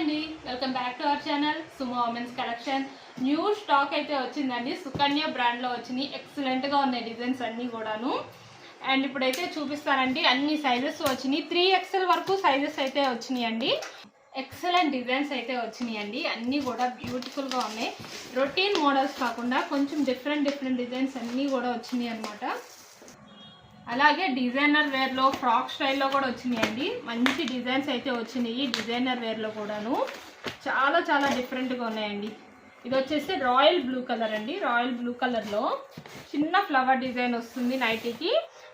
అండి, welcome back to our channel Sumo women's collection. New stock అయితే వచ్చిందండి. సుకన్య బ్రాండ్లో వచ్చినాయి. ఎక్సలెంట్గా ఉన్నాయి డిజైన్స్ అన్నీ కూడాను. అండ్ ఇప్పుడైతే చూపిస్తానండి. అన్ని సైజెస్ వచ్చినాయి. 3XL వరకు సైజెస్ అయితే వచ్చినాయండి. ఎక్సలెంట్ డిజైన్స్ అయితే వచ్చినాయండి. అన్నీ కూడా బ్యూటిఫుల్గా ఉన్నాయి. రొటీన్ మోడల్స్ కాకుండా కొంచెం డిఫరెంట్ డిజైన్స్ అన్నీ కూడా వచ్చినాయి అనమాట. అలాగే డిజైనర్ వేర్లో ఫ్రాక్ స్టైల్లో కూడా వచ్చినాయండి. మంచి డిజైన్స్ అయితే వచ్చినాయి డిజైనర్ వేర్లో కూడాను. చాలా డిఫరెంట్గా ఉన్నాయండి. ఇది వచ్చేసి రాయల్ బ్లూ కలర్ అండి. రాయల్ బ్లూ కలర్లో చిన్న ఫ్లవర్ డిజైన్ వస్తుంది నైటీకి.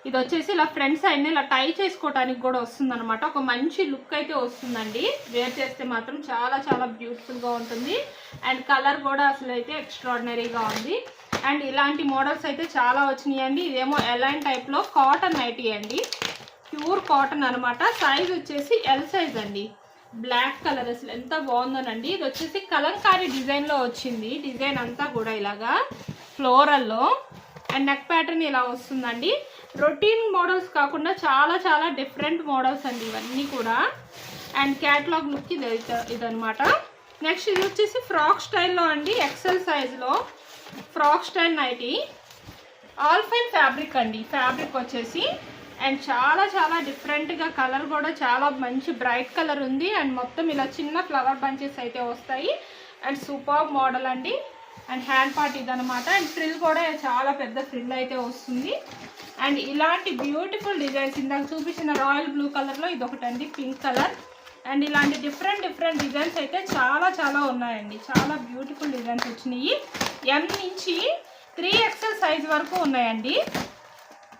ఇది వచ్చేసి ఇలా ఫ్రంట్ సైడ్ని ఇలా టై చేసుకోవడానికి కూడా వస్తుంది అనమాట. ఒక మంచి లుక్ అయితే వస్తుందండి. వేర్ చేస్తే మాత్రం చాలా బ్యూటిఫుల్గా ఉంటుంది. అండ్ కలర్ కూడా అసలు అయితే ఎక్స్ట్రాడినరీగా ఉంది. అండ్ ఇలాంటి మోడల్స్ అయితే చాలా వచ్చినాయండి. ఇదేమో ఎలైన్ టైప్లో కాటన్ నైటీ అండి. ప్యూర్ కాటన్ అనమాట. సైజ్ వచ్చేసి ఎల్ సైజ్ అండి. బ్లాక్ కలర్ అసలు ఎంత బాగుందోనండి. ఇది వచ్చేసి కలంకారీ డిజైన్లో వచ్చింది. డిజైన్ అంతా కూడా ఇలాగా ఫ్లోరల్లో అండ్ నెక్ ప్యాటర్న్ ఇలా వస్తుందండి. రొటీన్ మోడల్స్ కాకుండా చాలా డిఫరెంట్ మోడల్స్ అండి ఇవన్నీ కూడా. అండ్ క్యాటలాగ్ లుక్ ఇదనమాట. నెక్స్ట్ ఇది వచ్చేసి ఫ్రాక్ స్టైల్లో అండి. ఎక్సెల్ సైజ్లో frock style nightie. All fine fabric అండి. ఫ్యాబ్రిక్ వచ్చేసి అండ్ చాలా డిఫరెంట్గా కలర్ కూడా చాలా మంచి బ్రైట్ కలర్ ఉంది. అండ్ మొత్తం ఇలా చిన్న ఫ్లవర్ బంచెస్ అయితే వస్తాయి. అండ్ సూపర్ మోడల్ అండి. అండ్ హ్యాండ్ పార్ట్ ఇదనమాట. అండ్ ఫ్రిల్ కూడా చాలా పెద్ద ఫ్రిల్ అయితే వస్తుంది. అండ్ ఇలాంటి బ్యూటిఫుల్ డిజైన్స్ ఇందాక చూపించిన రాయల్ బ్లూ కలర్లో ఇదొకటి అండి, పింక్ కలర్. అండ్ ఇలాంటి డిఫరెంట్ డిజైన్స్ అయితే చాలా ఉన్నాయండి. చాలా బ్యూటిఫుల్ డిజైన్స్ వచ్చినాయి. M నుంచి 3XL సైజ్ వరకు ఉన్నాయండి.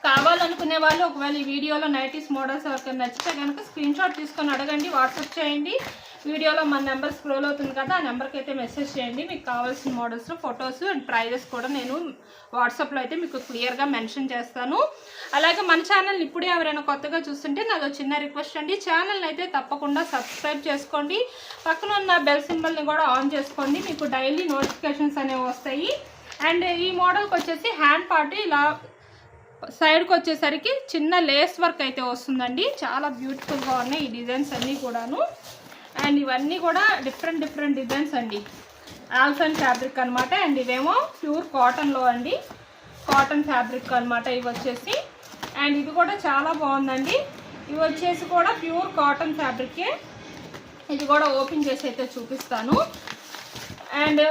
కావాలనుకునే వాళ్ళు ఒకవేళ ఈ వీడియోలో నైటీస్ మోడల్స్ ఎవరికైనా నచ్చితే కనుక స్క్రీన్ షాట్ తీసుకొని అడగండి, వాట్సాప్ చేయండి. వీడియోలో మన నెంబర్ స్క్రోల్ అవుతుంది కదా, ఆ నెంబర్కి అయితే మెసేజ్ చేయండి. మీకు కావాల్సిన మోడల్స్లో ఫొటోస్ అండ్ ప్రైజెస్ కూడా నేను వాట్సాప్లో అయితే మీకు క్లియర్గా మెన్షన్ చేస్తాను. అలాగే మన ఛానల్ ఇప్పుడే ఎవరైనా కొత్తగా చూస్తుంటే నాదో చిన్న రిక్వెస్ట్ అండి, ఛానల్ని అయితే తప్పకుండా సబ్స్క్రైబ్ చేసుకోండి. పక్కన ఉన్న బెల్ సింబల్ని కూడా ఆన్ చేసుకోండి. మీకు డైలీ నోటిఫికేషన్స్ అనేవి వస్తాయి. అండ్ ఈ మోడల్కి వచ్చేసి హ్యాండ్ పార్ట్ ఇలా సైడ్కి వచ్చేసరికి చిన్న లేస్ వర్క్ అయితే వస్తుందండి. చాలా బ్యూటిఫుల్గా ఉన్నాయి ఈ డిజైన్స్ అన్నీ కూడాను. అండ్ ఇవన్నీ కూడా డిఫరెంట్ డిజైన్స్ అండి. ఆల్ఫైన్ ఫ్యాబ్రిక్ అనమాట. అండ్ ఇవేమో ప్యూర్ కాటన్లో అండి. కాటన్ ఫ్యాబ్రిక్ అనమాట ఇవి వచ్చేసి. అండ్ ఇది కూడా చాలా బాగుందండి. ఇవి వచ్చేసి కూడా ప్యూర్ కాటన్ ఫ్యాబ్రికే. ఇది కూడా ఓపెన్ చేసి అయితే చూపిస్తాను. అండ్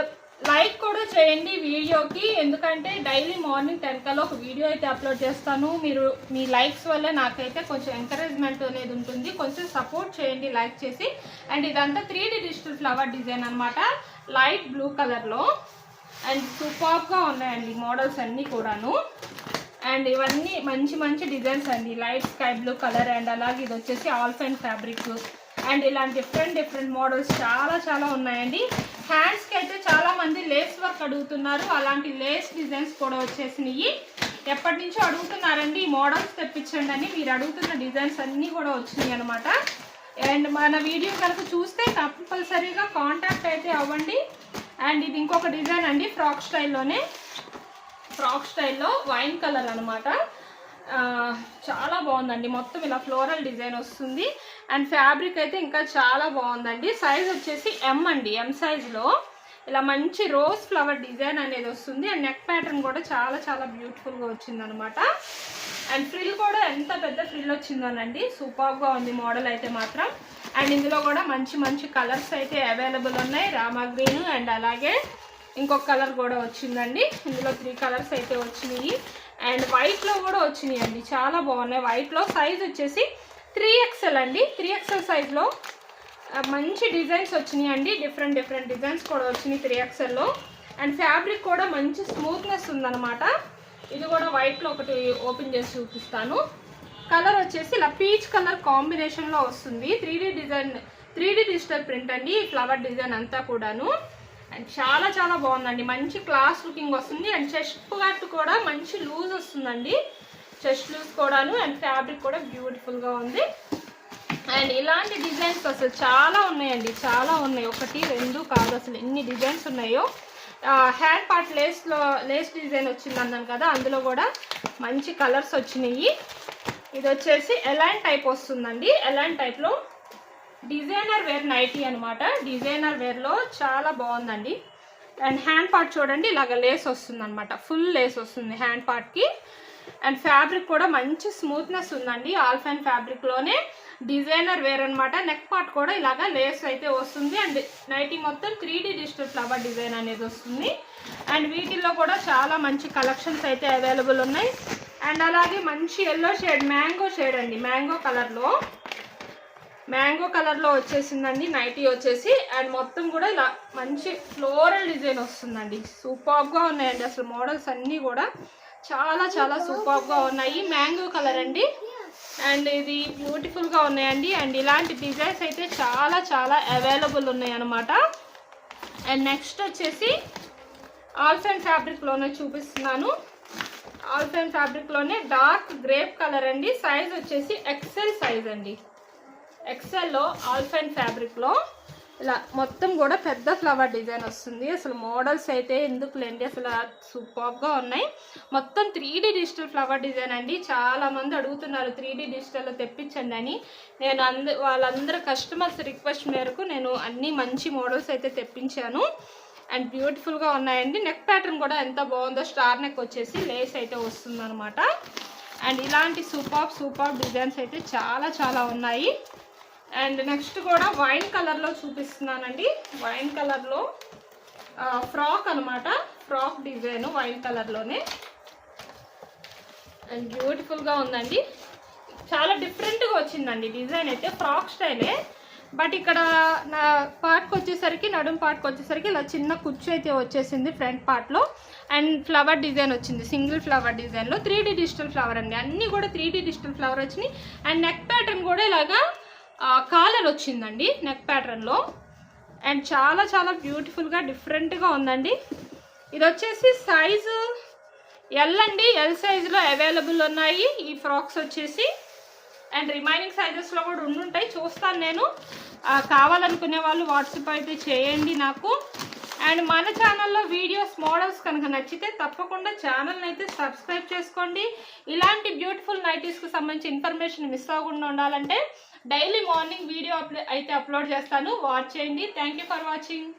లైక్ కూడా చేయండి వీడియోకి, ఎందుకంటే డైలీ మార్నింగ్ 10 కల్లా ఒక వీడియో అయితే అప్లోడ్ చేస్తాను. మీరు మీ లైక్స్ వల్ల నాకైతే కొంచెం ఎంకరేజ్మెంట్ అనేది ఉంటుంది. కొంచెం సపోర్ట్ చేయండి లైక్ చేసి. అండ్ ఇదంతా 3D డిజిటల్ ఫ్లవర్ డిజైన్ అనమాట, లైట్ బ్లూ కలర్లో. అండ్ సూపర్గా ఉన్నాయండి మోడల్స్ అన్నీ కూడాను. అండ్ ఇవన్నీ మంచి డిజైన్స్ అండి. Light sky blue colour. And అలాగే ఇది వచ్చేసి ఆల్ఫైన్ ఫ్యాబ్రిక్. అండ్ ఇలాంటి డిఫరెంట్ మోడల్స్ చాలా ఉన్నాయండి. హ్యాండ్స్కి అయితే చాలా మంది లేస్ వర్క్ అడుగుతున్నారు. అలాంటి లేస్ డిజైన్స్ కూడా వచ్చేసినాయి. ఎప్పటి నుంచో అడుగుతున్నారండి ఈ మోడల్స్ తెప్పించండి అని. మీరు అడుగుతున్న డిజైన్స్ అన్నీ కూడా వచ్చినాయి అనమాట. అండ్ మన వీడియో కనుక చూస్తే కంపల్సరీగా కాంటాక్ట్ అయితే అవ్వండి. అండ్ ఇది ఇంకొక డిజైన్ అండి, ఫ్రాక్ స్టైల్లో వైన్ కలర్ అనమాట. చాలా బాగుందండి. మొత్తం ఇలా ఫ్లోరల్ డిజైన్ వస్తుంది. అండ్ ఫ్యాబ్రిక్ అయితే ఇంకా చాలా బాగుందండి. సైజ్ వచ్చేసి M అండి. M సైజ్లో ఇలా మంచి రోజ్ ఫ్లవర్ డిజైన్ అనేది వస్తుంది. అండ్ నెక్ ప్యాటర్న్ కూడా చాలా బ్యూటిఫుల్గా వచ్చింది అనమాట. అండ్ ఫ్రిల్ కూడా ఎంత పెద్ద ఫ్రిల్ వచ్చిందోనండి. సూపర్గా ఉంది మోడల్ అయితే మాత్రం. అండ్ ఇందులో కూడా మంచి కలర్స్ అయితే అవైలబుల్ ఉన్నాయి. రామా గ్రీన్ అండ్ అలాగే ఇంకొక కలర్ కూడా వచ్చిందండి. ఇందులో 3 కలర్స్ అయితే వచ్చినాయి. అండ్ వైట్లో కూడా వచ్చినాయి అండి. చాలా బాగున్నాయి వైట్లో. సైజ్ వచ్చేసి 3XL అండి. 3XL సైజ్లో మంచి డిజైన్స్ వచ్చినాయి అండి. డిఫరెంట్ డిజైన్స్ కూడా వచ్చినాయి 3XLలో. అండ్ ఫ్యాబ్రిక్ కూడా మంచి స్మూత్నెస్ ఉందన్నమాట. ఇది కూడా వైట్లో ఒకటి ఓపెన్ చేసి చూపిస్తాను. కలర్ వచ్చేసి ఇలా పీచ్ కలర్ కాంబినేషన్లో వస్తుంది. 3D డిజిటల్ ప్రింట్ అండి ఈ ఫ్లవర్ డిజైన్ అంతా కూడాను. అండ్ చాలా బాగుందండి. మంచి క్లాస్ లుకింగ్ వస్తుంది. అండ్ చెస్ట్ పార్ట్ కూడా మంచి లూజ్ వస్తుందండి. చెస్ట్ లూజ్ కూడాను. అండ్ ఫ్యాబ్రిక్ కూడా బ్యూటిఫుల్గా ఉంది. అండ్ ఇలాంటి డిజైన్స్ అసలు చాలా ఉన్నాయండి. చాలా ఉన్నాయి, 1 2 కాదు అసలు ఎన్ని డిజైన్స్ ఉన్నాయో. హ్యాండ్ పార్ట్ లేస్ డిజైన్ వచ్చింది అన్నాను కదా, అందులో కూడా మంచి కలర్స్ వచ్చినాయి. ఇది వచ్చేసి ఎలైన్ టైప్ వస్తుందండి. ఎలైన్ టైప్లో డిజైనర్ వేర్ నైటీ అనమాట. డిజైనర్ వేర్లో చాలా బాగుందండి. అండ్ హ్యాండ్ పార్ట్ చూడండి, ఇలాగ లేస్ వస్తుంది అనమాట, ఫుల్ లేస్ వస్తుంది హ్యాండ్ పార్ట్కి. అండ్ ఫ్యాబ్రిక్ కూడా మంచి స్మూత్నెస్ ఉందండి, ఆల్ఫైన్ ఫ్యాబ్రిక్లోనే డిజైనర్ వేర్ అనమాట. నెక్ పార్ట్ కూడా ఇలాగా లేస్ అయితే వస్తుంది. అండ్ నైటీ మొత్తం 3D డిజిటల్ ఫ్లవర్ డిజైన్ అనేది వస్తుంది. అండ్ వీటిల్లో కూడా చాలా మంచి కలెక్షన్స్ అయితే అవైలబుల్ ఉన్నాయి. అండ్ అలాగే మంచి ఎల్లో షేడ్, మ్యాంగో షేడ్ అండి, మ్యాంగో కలర్లో వచ్చేసిందండి నైటీ వచ్చేసి. అండ్ మొత్తం కూడా ఇలా మంచి ఫ్లోరల్ డిజైన్ వస్తుందండి. సూపర్గా ఉన్నాయండి, అసలు మోడల్స్ అన్నీ కూడా చాలా చాలా సూపర్గా ఉన్నాయి. మ్యాంగో కలర్ అండి, అండ్ ఇది బ్యూటిఫుల్గా ఉన్నాయండి. అండ్ ఇలాంటి డిజైన్స్ అయితే చాలా చాలా అవైలబుల్ ఉన్నాయి అన్నమాట. అండ్ నెక్స్ట్ వచ్చేసి ఆల్ఫైన్ ఫ్యాబ్రిక్లోనే చూపిస్తున్నాను. ఆల్ఫైన్ ఫ్యాబ్రిక్లోనే డార్క్ గ్రేప్ కలర్ అండి. సైజ్ వచ్చేసి ఎక్సెల్ సైజ్ అండి. ఎక్సెల్లో ఆల్ఫైన్ ఫ్యాబ్రిక్లో ఇలా మొత్తం కూడా పెద్ద ఫ్లవర్ డిజైన్ వస్తుంది. అసలు మోడల్స్ అయితే ఎందుకులేండి, అసలు సూపర్గా ఉన్నాయి. మొత్తం 3D డిజిటల్ ఫ్లవర్ డిజైన్ అండి. చాలామంది అడుగుతున్నారు 3D డిజిటల్లో తెప్పించండి అని. నేను వాళ్ళందరూ కస్టమర్స్ రిక్వెస్ట్ మేరకు నేను అన్ని మంచి మోడల్స్ అయితే తెప్పించాను. అండ్ బ్యూటిఫుల్గా ఉన్నాయండి. నెక్ ప్యాటర్న్ కూడా ఎంత బాగుందో, స్టార్ నెక్ వచ్చేసి లేస్ అయితే వస్తుంది అనమాట. అండ్ ఇలాంటి సూపర్ డిజైన్స్ అయితే చాలా చాలా ఉన్నాయి. అండ్ నెక్స్ట్ కూడా వైన్ కలర్లో చూపిస్తున్నానండి. వైన్ కలర్లో ఫ్రాక్ అనమాట, ఫ్రాక్ డిజైన్ వైన్ కలర్లోనే. అండ్ బ్యూటిఫుల్గా ఉందండి, చాలా డిఫరెంట్గా వచ్చిందండి డిజైన్ అయితే. ఫ్రాక్ స్టైలే, బట్ ఇక్కడ నా పార్ట్కి వచ్చేసరికి, నడుం పార్ట్కి వచ్చేసరికి ఇలా చిన్న కుచ్చు అయితే వచ్చేసింది ఫ్రంట్ పార్ట్లో. అండ్ ఫ్లవర్ డిజైన్ వచ్చింది, సింగిల్ ఫ్లవర్ డిజైన్లో 3D డిజిటల్ ఫ్లవర్ అండి. అన్నీ కూడా 3D డిజిటల్ ఫ్లవర్ వచ్చినాయి. అండ్ నెక్ ప్యాటర్న్ కూడా ఇలాగా కాలర్ వచ్చిందండి నెక్ ప్యాటర్న్లో. అండ్ చాలా చాలా బ్యూటిఫుల్గా డిఫరెంట్గా ఉందండి. ఇది వచ్చేసి సైజు ఎల్ అండి, ఎల్ సైజులో అవైలబుల్ ఉన్నాయి ఈ ఫ్రాక్స్ వచ్చేసి. అండ్ రిమైనింగ్ సైజెస్లో కూడా ఉండుంటాయి, చూస్తాను నేను. కావాలనుకునే వాళ్ళు వాట్సాప్ అయితే చేయండి నాకు. అండ్ మన ఛానల్లో వీడియోస్ మోడల్స్ కనుక నచ్చితే తప్పకుండా ఛానల్ని అయితే సబ్స్క్రైబ్ చేసుకోండి. ఇలాంటి బ్యూటిఫుల్ నైటీస్కి సంబంధించి ఇన్ఫర్మేషన్ మిస్ అవ్వకుండా ఉండాలంటే డైలీ మార్నింగ్ వీడియో అయితే అప్లోడ్ చేస్తాను, వాచ్ చేయండి. Thank you for watching.